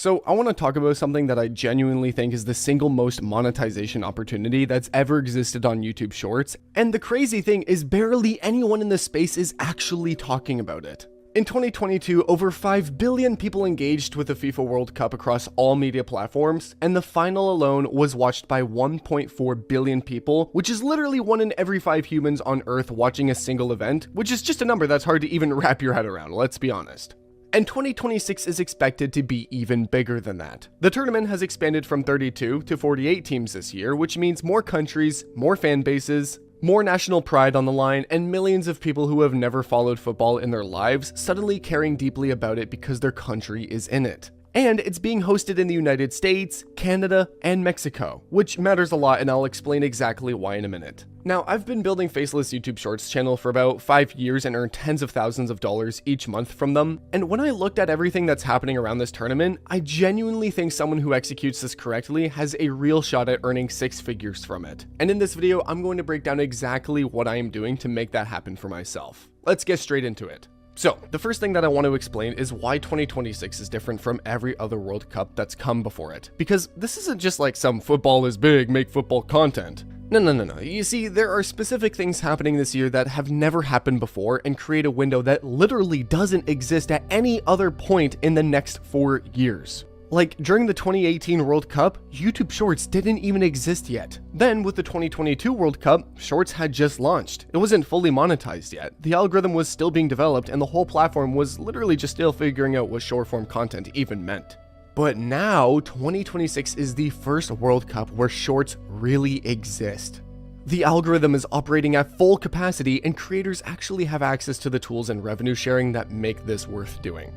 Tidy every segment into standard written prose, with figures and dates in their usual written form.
So I want to talk about something that I genuinely think is the single most monetization opportunity that's ever existed on YouTube Shorts, and the crazy thing is barely anyone in this space is actually talking about it. In 2022, over 5 billion people engaged with the FIFA World Cup across all media platforms, and the final alone was watched by 1.4 billion people, which is literally 1 in every 5 humans on Earth watching a single event, which is just a number that's hard to even wrap your head around, let's be honest. And 2026 is expected to be even bigger than that. The tournament has expanded from 32 to 48 teams this year, which means more countries, more fan bases, more national pride on the line, and millions of people who have never followed football in their lives suddenly caring deeply about it because their country is in it. And it's being hosted in the United States, Canada, and Mexico, which matters a lot, and I'll explain exactly why in a minute. Now, I've been building Faceless YouTube Shorts channel for about 5 years and earned tens of thousands of dollars each month from them, and when I looked at everything that's happening around this tournament, I genuinely think someone who executes this correctly has a real shot at earning 6 figures from it. And in this video, I'm going to break down exactly what I am doing to make that happen for myself. Let's get straight into it. So, the first thing that I want to explain is why 2026 is different from every other World Cup that's come before it. Because this isn't just like some football is big, make football content. No. You see, there are specific things happening this year that have never happened before and create a window that literally doesn't exist at any other point in the next 4 years. Like, during the 2018 World Cup, YouTube Shorts didn't even exist yet. Then, with the 2022 World Cup, Shorts had just launched. It wasn't fully monetized yet. The algorithm was still being developed, and the whole platform was literally just still figuring out what short-form content even meant. But now, 2026 is the first World Cup where Shorts really exist. The algorithm is operating at full capacity, and creators actually have access to the tools and revenue sharing that make this worth doing.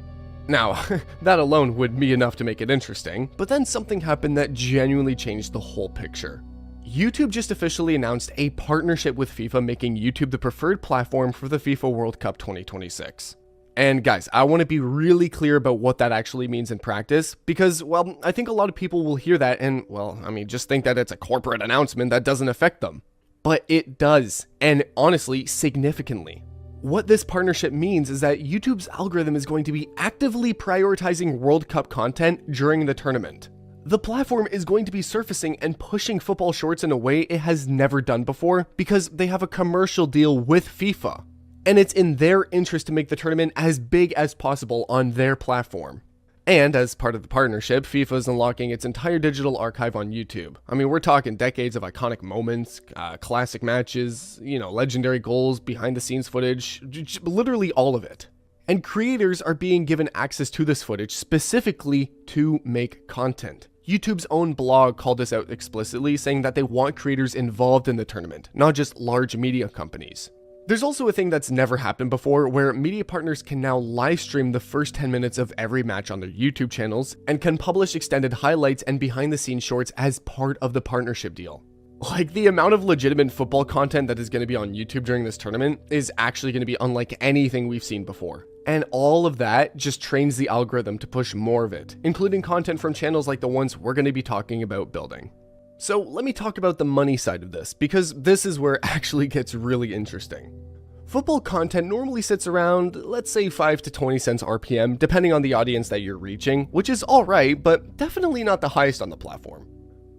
Now, that alone would be enough to make it interesting, but then something happened that genuinely changed the whole picture. YouTube just officially announced a partnership with FIFA, making YouTube the preferred platform for the FIFA World Cup 2026. And guys, I want to be really clear about what that actually means in practice, because, well, I think a lot of people will hear that and, well, just think that it's a corporate announcement that doesn't affect them. But it does, and honestly, significantly. What this partnership means is that YouTube's algorithm is going to be actively prioritizing World Cup content during the tournament. The platform is going to be surfacing and pushing football shorts in a way it has never done before because they have a commercial deal with FIFA. And it's in their interest to make the tournament as big as possible on their platform. And as part of the partnership, FIFA is unlocking its entire digital archive on YouTube. We're talking decades of iconic moments, classic matches, legendary goals, behind the scenes footage, literally all of it. And creators are being given access to this footage specifically to make content. YouTube's own blog called this out explicitly, saying that they want creators involved in the tournament, not just large media companies. There's also a thing that's never happened before where media partners can now live stream the first 10 minutes of every match on their YouTube channels and can publish extended highlights and behind the scenes shorts as part of the partnership deal. Like, the amount of legitimate football content that is going to be on YouTube during this tournament is actually going to be unlike anything we've seen before. And all of that just trains the algorithm to push more of it, including content from channels like the ones we're going to be talking about building. So let me talk about the money side of this, because this is where it actually gets really interesting. Football content normally sits around, let's say 5 to 20 cents RPM, depending on the audience that you're reaching, which is alright, but definitely not the highest on the platform.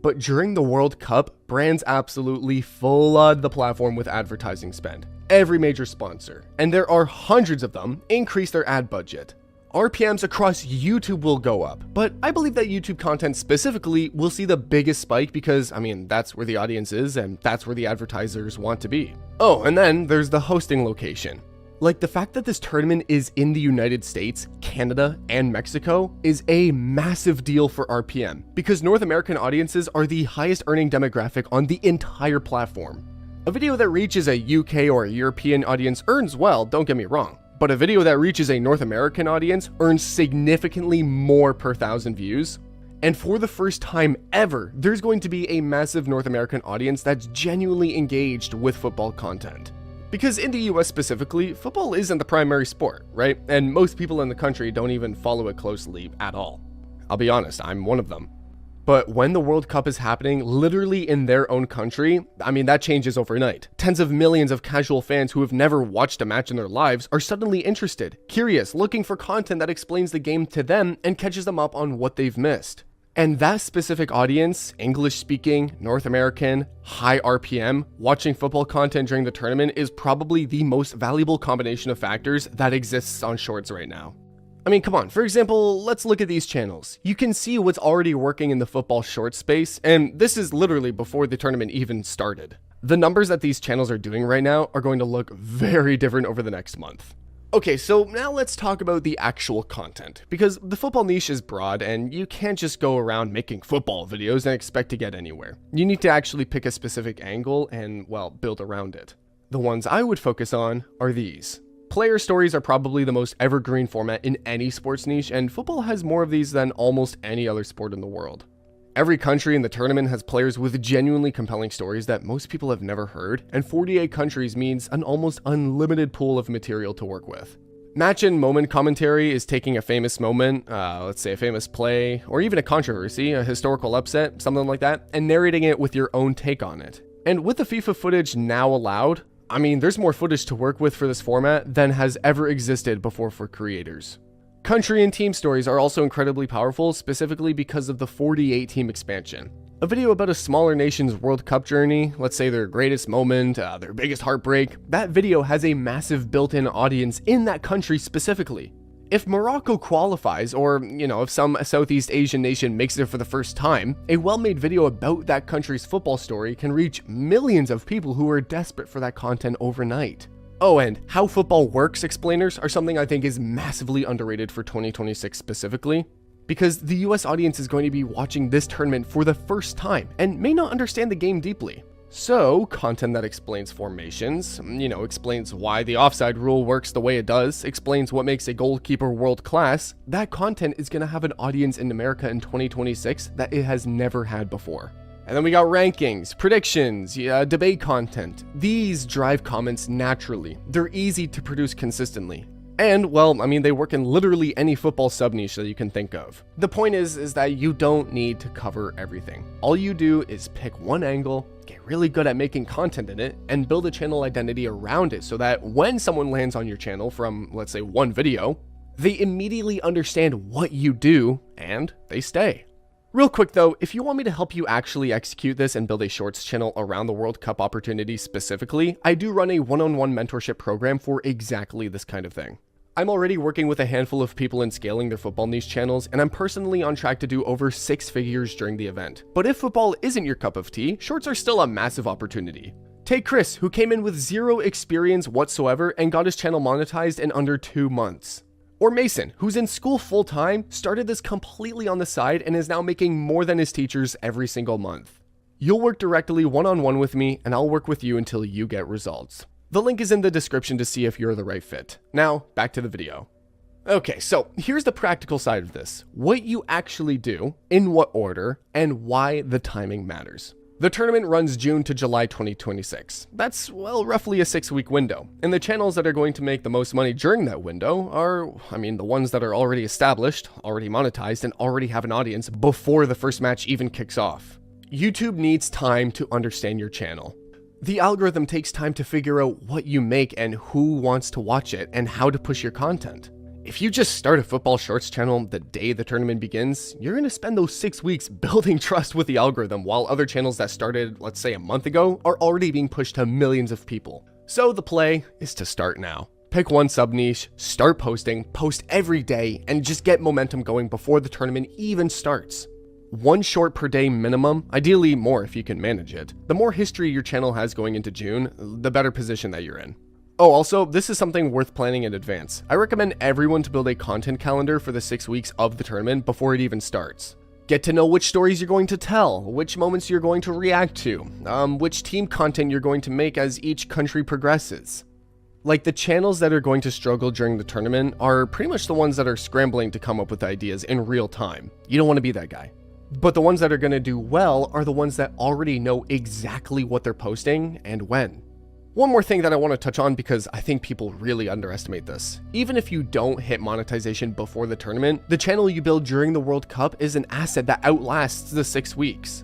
But during the World Cup, brands absolutely flood the platform with advertising spend. Every major sponsor, and there are hundreds of them, increase their ad budget. RPMs across YouTube will go up, but I believe that YouTube content specifically will see the biggest spike because, that's where the audience is and that's where the advertisers want to be. Oh, and then there's the hosting location. Like, the fact that this tournament is in the United States, Canada, and Mexico is a massive deal for RPM because North American audiences are the highest earning demographic on the entire platform. A video that reaches a UK or a European audience earns well, don't get me wrong. But a video that reaches a North American audience earns significantly more per 1,000 views. And for the first time ever, there's going to be a massive North American audience that's genuinely engaged with football content. Because in the US specifically, football isn't the primary sport, right? And most people in the country don't even follow it closely at all. I'll be honest, I'm one of them. But when the World Cup is happening literally in their own country, I mean, that changes overnight. Tens of millions of casual fans who have never watched a match in their lives are suddenly interested, curious, looking for content that explains the game to them and catches them up on what they've missed. And that specific audience, English-speaking, North American, high RPM, watching football content during the tournament is probably the most valuable combination of factors that exists on Shorts right now. I mean, come on, for example, let's look at these channels. You can see what's already working in the football short space, and this is literally before the tournament even started. The numbers that these channels are doing right now are going to look very different over the next month. Okay, so now let's talk about the actual content, because the football niche is broad and you can't just go around making football videos and expect to get anywhere. You need to actually pick a specific angle and, well, build around it. The ones I would focus on are these. Player stories are probably the most evergreen format in any sports niche, and football has more of these than almost any other sport in the world. Every country in the tournament has players with genuinely compelling stories that most people have never heard, and 48 countries means an almost unlimited pool of material to work with. Match and moment commentary is taking a famous moment, let's say a famous play, or even a controversy, a historical upset, something like that, and narrating it with your own take on it. And with the FIFA footage now allowed, I mean, there's more footage to work with for this format than has ever existed before for creators. Country and team stories are also incredibly powerful, specifically because of the 48 team expansion. A video about a smaller nation's World Cup journey, let's say their greatest moment, their biggest heartbreak, that video has a massive built-in audience in that country specifically. If Morocco qualifies, or, if some Southeast Asian nation makes it for the first time, a well-made video about that country's football story can reach millions of people who are desperate for that content overnight. Oh, and how football works explainers are something I think is massively underrated for 2026 specifically, because the US audience is going to be watching this tournament for the first time and may not understand the game deeply. So, content that explains formations, explains why the offside rule works the way it does, explains what makes a goalkeeper world class, that content is going to have an audience in America in 2026 that it has never had before. And then we got rankings, predictions, debate content. These drive comments naturally. They're easy to produce consistently. And, well, I mean, they work in literally any football sub-niche that you can think of. The point is that you don't need to cover everything. All you do is pick one angle, get really good at making content in it, and build a channel identity around it so that when someone lands on your channel from, let's say, one video, they immediately understand what you do, and they stay. Real quick though, if you want me to help you actually execute this and build a shorts channel around the World Cup opportunity specifically, I do run a one-on-one mentorship program for exactly this kind of thing. I'm already working with a handful of people in scaling their football niche channels, and I'm personally on track to do over 6 figures during the event. But if football isn't your cup of tea, shorts are still a massive opportunity. Take Chris, who came in with zero experience whatsoever and got his channel monetized in under 2 months. Or Mason, who's in school full-time, started this completely on the side and is now making more than his teachers every single month. You'll work directly one-on-one with me, and I'll work with you until you get results. The link is in the description to see if you're the right fit. Now, back to the video. Okay, so here's the practical side of this. What you actually do, in what order, and why the timing matters. The tournament runs June to July 2026. That's, well, roughly a 6-week window. And the channels that are going to make the most money during that window are, the ones that are already established, already monetized, and already have an audience before the first match even kicks off. YouTube needs time to understand your channel. The algorithm takes time to figure out what you make and who wants to watch it and how to push your content. If you just start a football shorts channel the day the tournament begins, you're going to spend those 6 weeks building trust with the algorithm while other channels that started, let's say, a month ago are already being pushed to millions of people. So the play is to start now. Pick one sub-niche, start posting, post every day, and just get momentum going before the tournament even starts. 1 short per day minimum, ideally more if you can manage it. The more history your channel has going into June, the better position that you're in. Oh, also, this is something worth planning in advance. I recommend everyone to build a content calendar for the 6 weeks of the tournament before it even starts. Get to know which stories you're going to tell, which moments you're going to react to, which team content you're going to make as each country progresses. Like, the channels that are going to struggle during the tournament are pretty much the ones that are scrambling to come up with ideas in real time. You don't want to be that guy. But the ones that are going to do well are the ones that already know exactly what they're posting and when. One more thing that I want to touch on because I think people really underestimate this. Even if you don't hit monetization before the tournament, the channel you build during the World Cup is an asset that outlasts the 6 weeks.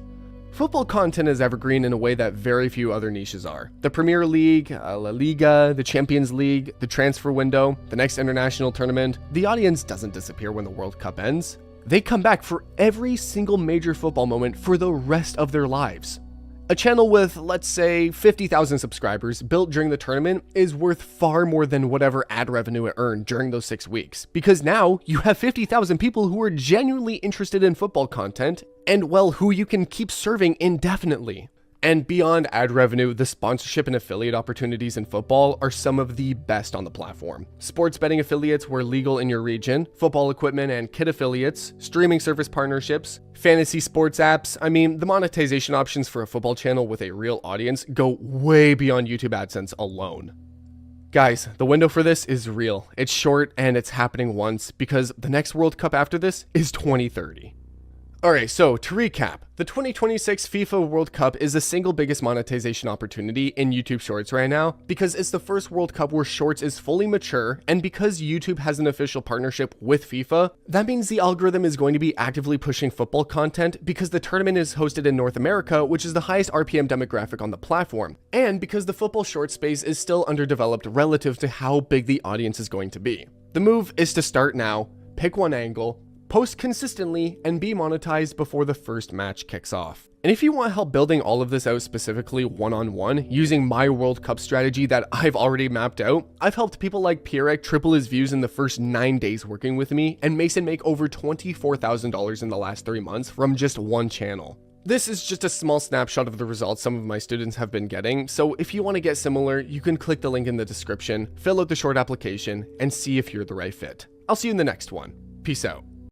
Football content is evergreen in a way that very few other niches are. The Premier League, La Liga, the Champions League, the transfer window, the next international tournament, the audience doesn't disappear when the World Cup ends. They come back for every single major football moment for the rest of their lives. A channel with, let's say, 50,000 subscribers built during the tournament is worth far more than whatever ad revenue it earned during those 6 weeks, because now you have 50,000 people who are genuinely interested in football content and, well, who you can keep serving indefinitely. And beyond ad revenue, the sponsorship and affiliate opportunities in football are some of the best on the platform. Sports betting affiliates where legal in your region, football equipment and kit affiliates, streaming service partnerships, fantasy sports apps. I mean, the monetization options for a football channel with a real audience go way beyond YouTube AdSense alone. Guys, the window for this is real. It's short and it's happening once because the next World Cup after this is 2030. Alright, so to recap, the 2026 FIFA World Cup is the single biggest monetization opportunity in YouTube Shorts right now because it's the first World Cup where Shorts is fully mature, and because YouTube has an official partnership with FIFA, that means the algorithm is going to be actively pushing football content because the tournament is hosted in North America, which is the highest RPM demographic on the platform, and because the football short space is still underdeveloped relative to how big the audience is going to be. The move is to start now, pick one angle, post consistently, and be monetized before the first match kicks off. And if you want help building all of this out specifically one-on-one using my World Cup strategy that I've already mapped out, I've helped people like Pierrek triple his views in the first 9 days working with me, and Mason make over $24,000 in the last 3 months from just one channel. This is just a small snapshot of the results some of my students have been getting, so if you want to get similar, you can click the link in the description, fill out the short application, and see if you're the right fit. I'll see you in the next one. Peace out.